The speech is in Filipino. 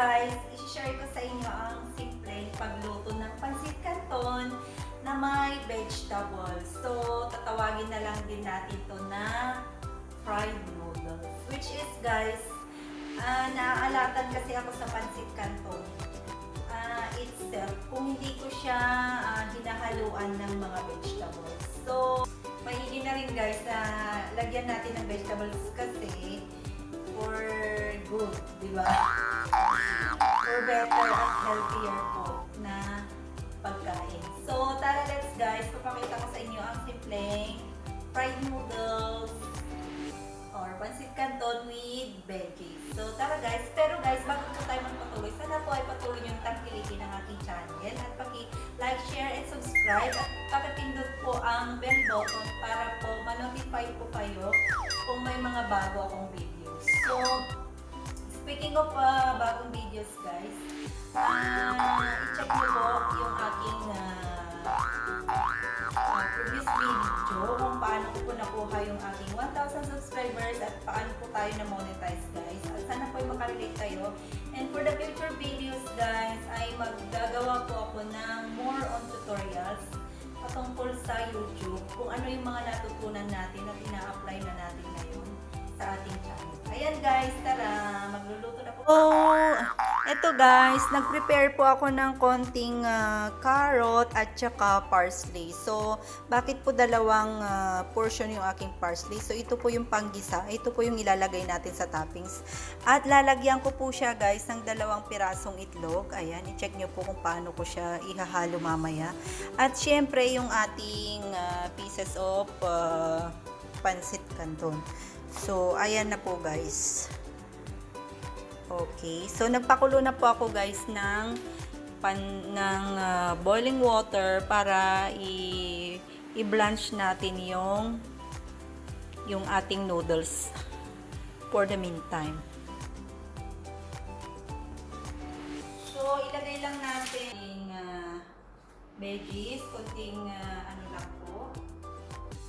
guys, i-share ko sa inyo ang simpleng pagluto ng pancit canton na may vegetables. So, tatawagin na lang din natin to na fried noodles. Which is guys, naaalatan kasi ako sa pancit canton itself kung hindi ko siya hinahaluan ng mga vegetables. So, mahigi na rin guys na lagyan natin ng vegetables kasi for good, di ba? For better at healthier po na pagkain. So, tara let's guys, papakita ko sa inyo ang simpleng fried noodles or pancit canton with veggies. So, tara guys. Pero guys, bago po tayo magpatuloy, sana po ay patuloy niyong tangkilikin ang aking channel at paki-like, share, and subscribe at pakipindot po ang bell button para po ma-notify po kayo kung may mga bago akong videos. So, speaking of bagong videos guys, i-check niyo po yung aking previous video kung paano ko po nakuha yung aking 1,000 subscribers at paano po tayo na-monetize guys. At sana po ay makarelate kayo. And for the future videos guys, ay maggagawa po ako ng more on tutorials patungkol sa YouTube kung ano yung mga natutunan natin at ina-apply na natin ngayon sa ating channel. Ayan guys, tara, magluluto na po. Oh, eto guys, nag-prepare po ako ng konting carrot at saka parsley. So, bakit po dalawang portion yung aking parsley? So, ito po yung panggisa. Ito po yung ilalagay natin sa toppings. At lalagyan ko po siya guys ng 2 pirasong itlog. Ayan, i-check nyo po kung paano ko siya ihahalo mamaya. At syempre, yung ating pieces of pancit canton. So, ayan na po guys. Okay. So, nagpakulo na po ako guys ng boiling water para i-blanch natin yung ating noodles for the meantime. So, ilagay lang natin yung veggies, konting ano lang